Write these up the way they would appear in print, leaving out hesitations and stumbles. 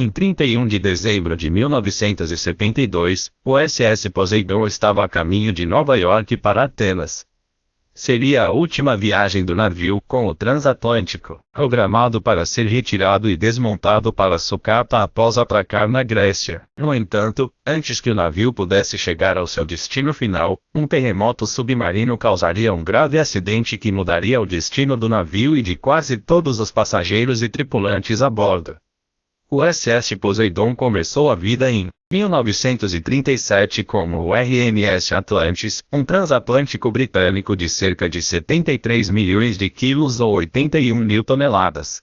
Em 31 de dezembro de 1972, o SS Poseidon estava a caminho de Nova York para Atenas. Seria a última viagem do navio com o transatlântico, programado para ser retirado e desmontado para sucata após atracar na Grécia. No entanto, antes que o navio pudesse chegar ao seu destino final, um terremoto submarino causaria um grave acidente que mudaria o destino do navio e de quase todos os passageiros e tripulantes a bordo. O SS Poseidon começou a vida em 1937 como o RMS Atlantis, um transatlântico britânico de cerca de 73 milhões de quilos ou 81 mil toneladas.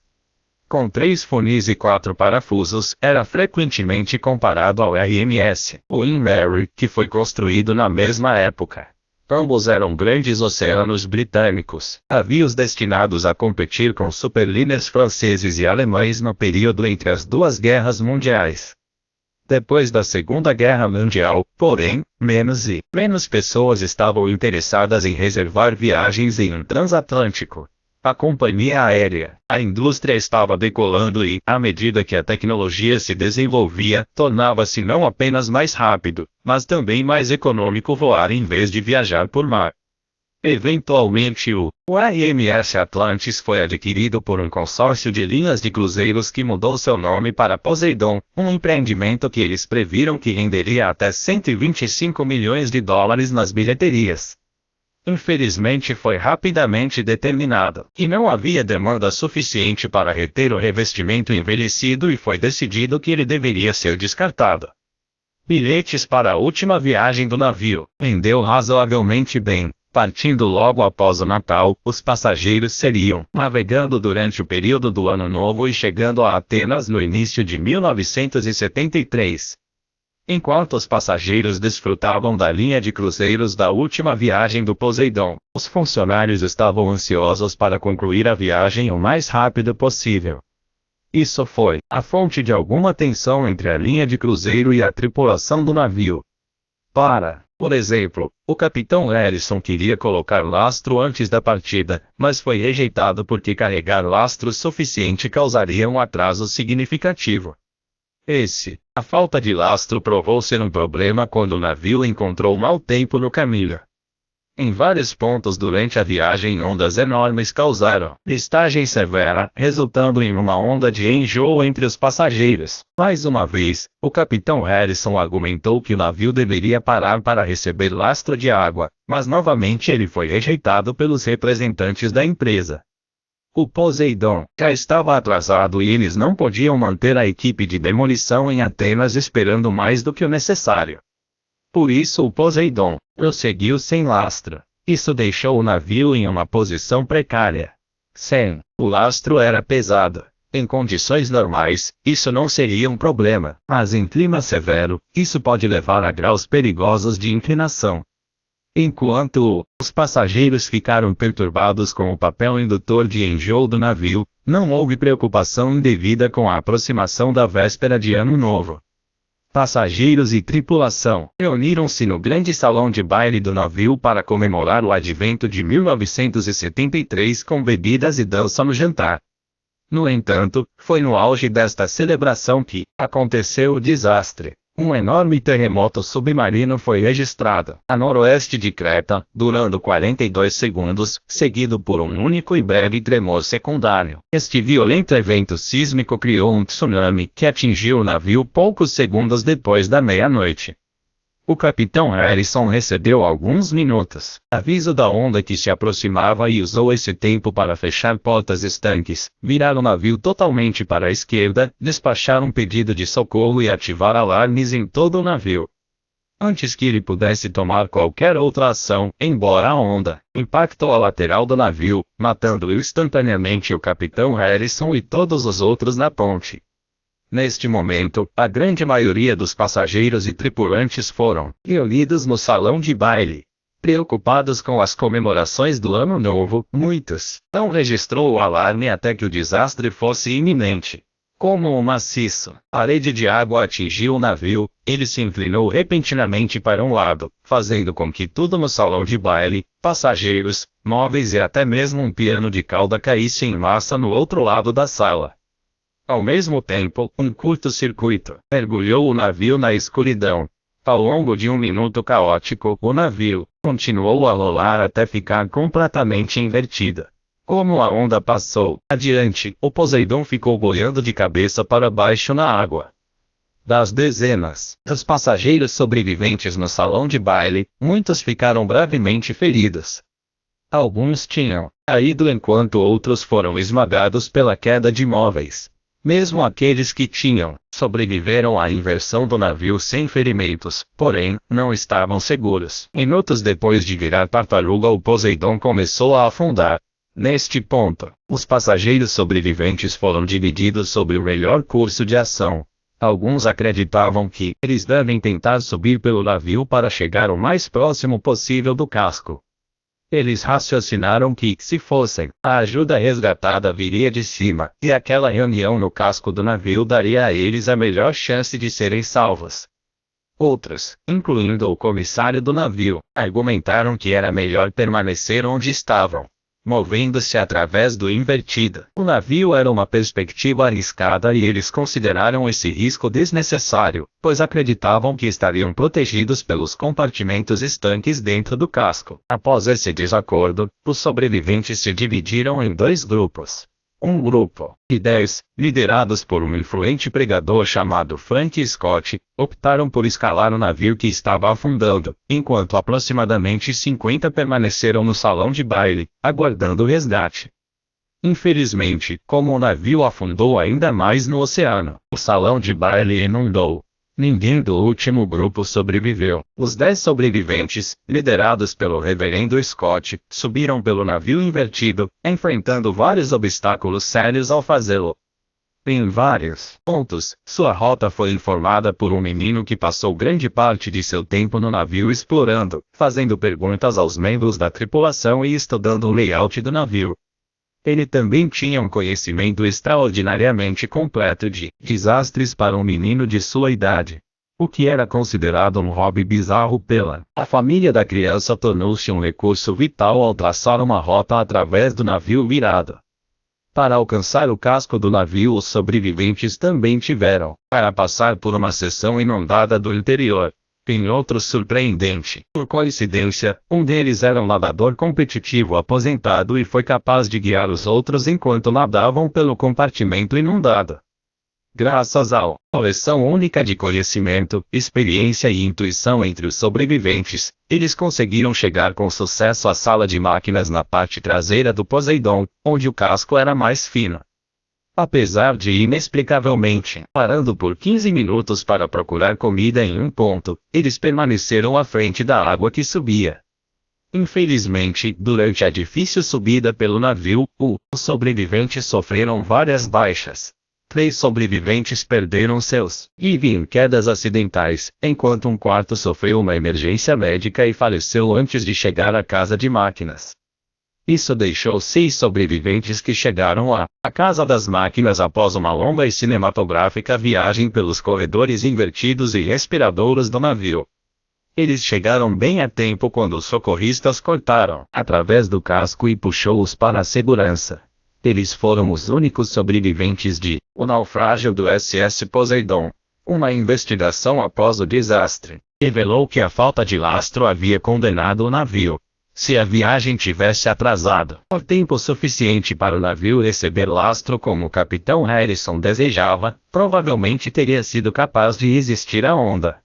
Com 3 funis e 4 parafusos, era frequentemente comparado ao RMS William Mary, que foi construído na mesma época. Ambos eram grandes oceanos britânicos, navios destinados a competir com superliners franceses e alemães no período entre as duas guerras mundiais. Depois da Segunda Guerra Mundial, porém, menos pessoas estavam interessadas em reservar viagens em um transatlântico. A companhia aérea, a indústria estava decolando e, à medida que a tecnologia se desenvolvia, tornava-se não apenas mais rápido, mas também mais econômico voar em vez de viajar por mar. Eventualmente o RMS Atlantis foi adquirido por um consórcio de linhas de cruzeiros que mudou seu nome para Poseidon, um empreendimento que eles previram que renderia até 125 milhões de dólares nas bilheterias. Infelizmente foi rapidamente determinado, e não havia demanda suficiente para reter o revestimento envelhecido e foi decidido que ele deveria ser descartado. Bilhetes para a última viagem do navio vendeu razoavelmente bem. Partindo logo após o Natal, os passageiros seriam navegando durante o período do Ano Novo e chegando a Atenas no início de 1973. Enquanto os passageiros desfrutavam da linha de cruzeiros da última viagem do Poseidon, os funcionários estavam ansiosos para concluir a viagem o mais rápido possível. Isso foi a fonte de alguma tensão entre a linha de cruzeiro e a tripulação do navio. Por exemplo, o capitão Harrison queria colocar lastro antes da partida, mas foi rejeitado porque carregar lastro suficiente causaria um atraso significativo. A falta de lastro provou ser um problema quando o navio encontrou mau tempo no caminho. Em vários pontos durante a viagem ondas enormes causaram listagem severa, resultando em uma onda de enjoo entre os passageiros. Mais uma vez, o capitão Harrison argumentou que o navio deveria parar para receber lastro de água, mas novamente ele foi rejeitado pelos representantes da empresa. O Poseidon já estava atrasado e eles não podiam manter a equipe de demolição em Atenas esperando mais do que o necessário. Por isso o Poseidon prosseguiu sem lastro. Isso deixou o navio em uma posição precária. O lastro era pesado. Em condições normais, isso não seria um problema, mas em clima severo, isso pode levar a graus perigosos de inclinação. Enquanto os passageiros ficaram perturbados com o papel indutor de enjoo do navio, não houve preocupação indevida com a aproximação da véspera de Ano Novo. Passageiros e tripulação reuniram-se no grande salão de baile do navio para comemorar o advento de 1973 com bebidas e dança no jantar. No entanto, foi no auge desta celebração que aconteceu o desastre. Um enorme terremoto submarino foi registrado a noroeste de Creta, durando 42 segundos, seguido por um único e breve tremor secundário. Este violento evento sísmico criou um tsunami que atingiu o navio poucos segundos depois da meia-noite. O capitão Harrison recebeu alguns minutos aviso da onda que se aproximava e usou esse tempo para fechar portas estanques, virar o navio totalmente para a esquerda, despachar um pedido de socorro e ativar alarmes em todo o navio. Antes que ele pudesse tomar qualquer outra ação, embora a onda impactou a lateral do navio, matando instantaneamente o capitão Harrison e todos os outros na ponte. Neste momento, a grande maioria dos passageiros e tripulantes foram reunidos no salão de baile. Preocupados com as comemorações do Ano Novo, muitos não registrou o alarme até que o desastre fosse iminente. Como um maciço parede de água atingiu o navio, ele se inclinou repentinamente para um lado, fazendo com que tudo no salão de baile, passageiros, móveis e até mesmo um piano de cauda caísse em massa no outro lado da sala. Ao mesmo tempo, um curto-circuito mergulhou o navio na escuridão. Ao longo de um minuto caótico, o navio continuou a rolar até ficar completamente invertida. Como a onda passou adiante, o Poseidon ficou boiando de cabeça para baixo na água. Das dezenas dos passageiros sobreviventes no salão de baile, muitos ficaram gravemente feridos. Alguns tinham caído enquanto outros foram esmagados pela queda de móveis. Mesmo aqueles que tinham sobreviveram à inversão do navio sem ferimentos, porém, não estavam seguros. Minutos depois de virar tartaruga, o Poseidon começou a afundar. Neste ponto, os passageiros sobreviventes foram divididos sobre o melhor curso de ação. Alguns acreditavam que eles devem tentar subir pelo navio para chegar o mais próximo possível do casco. Eles raciocinaram que, se fossem, a ajuda resgatada viria de cima, e aquela reunião no casco do navio daria a eles a melhor chance de serem salvos. Outros, incluindo o comissário do navio, argumentaram que era melhor permanecer onde estavam. Movendo-se através do invertido, o navio era uma perspectiva arriscada e eles consideraram esse risco desnecessário, pois acreditavam que estariam protegidos pelos compartimentos estanques dentro do casco. Após esse desacordo, os sobreviventes se dividiram em dois grupos. Um grupo de 10, liderados por um influente pregador chamado Frank Scott, optaram por escalar o navio que estava afundando, enquanto aproximadamente 50 permaneceram no salão de baile, aguardando o resgate. Infelizmente, como o navio afundou ainda mais no oceano, o salão de baile inundou. Ninguém do último grupo sobreviveu. Os 10 sobreviventes, liderados pelo reverendo Scott, subiram pelo navio invertido, enfrentando vários obstáculos sérios ao fazê-lo. Em vários pontos, sua rota foi informada por um menino que passou grande parte de seu tempo no navio explorando, fazendo perguntas aos membros da tripulação e estudando o layout do navio. Ele também tinha um conhecimento extraordinariamente completo de desastres para um menino de sua idade. O que era considerado um hobby bizarro pela família da criança tornou-se um recurso vital ao traçar uma rota através do navio virado. Para alcançar o casco do navio, os sobreviventes também tiveram para passar por uma seção inundada do interior. Em outro surpreendente, por coincidência, um deles era um nadador competitivo aposentado e foi capaz de guiar os outros enquanto nadavam pelo compartimento inundado. Graças à coleção única de conhecimento, experiência e intuição entre os sobreviventes, eles conseguiram chegar com sucesso à sala de máquinas na parte traseira do Poseidon, onde o casco era mais fino. Apesar de inexplicavelmente parando por 15 minutos para procurar comida em um ponto, eles permaneceram à frente da água que subia. Infelizmente, durante a difícil subida pelo navio, os sobreviventes sofreram várias baixas. 3 sobreviventes perderam seus vivos em quedas acidentais, enquanto um quarto sofreu uma emergência médica e faleceu antes de chegar à casa de máquinas. Isso deixou 6 sobreviventes que chegaram à casa das máquinas após uma longa e cinematográfica viagem pelos corredores invertidos e respiradouros do navio. Eles chegaram bem a tempo quando os socorristas cortaram através do casco e puxou-os para a segurança. Eles foram os únicos sobreviventes de o naufrágio do SS Poseidon. Uma investigação após o desastre revelou que a falta de lastro havia condenado o navio. Se a viagem tivesse atrasado por tempo suficiente para o navio receber lastro como o capitão Harrison desejava, provavelmente teria sido capaz de resistir à onda.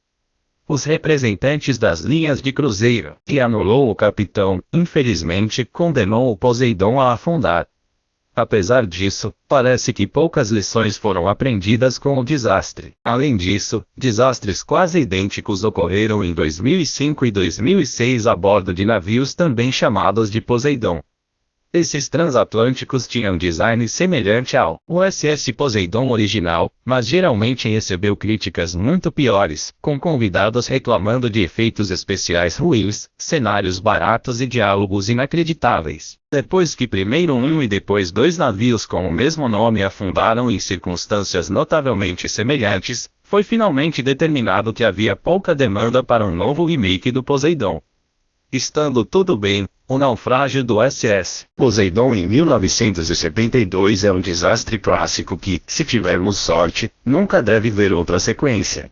Os representantes das linhas de cruzeiro, que anulou o capitão, infelizmente condenou o Poseidon a afundar. Apesar disso, parece que poucas lições foram aprendidas com o desastre. Além disso, desastres quase idênticos ocorreram em 2005 e 2006 a bordo de navios também chamados de Poseidon. Esses transatlânticos tinham design semelhante ao USS Poseidon original, mas geralmente recebeu críticas muito piores, com convidados reclamando de efeitos especiais ruins, cenários baratos e diálogos inacreditáveis. Depois que primeiro um e depois 2 navios com o mesmo nome afundaram em circunstâncias notavelmente semelhantes, foi finalmente determinado que havia pouca demanda para um novo remake do Poseidon. Estando tudo bem, O naufrágio do SS Poseidon em 1972 é um desastre clássico que, se tivermos sorte, nunca deve ver outra sequência.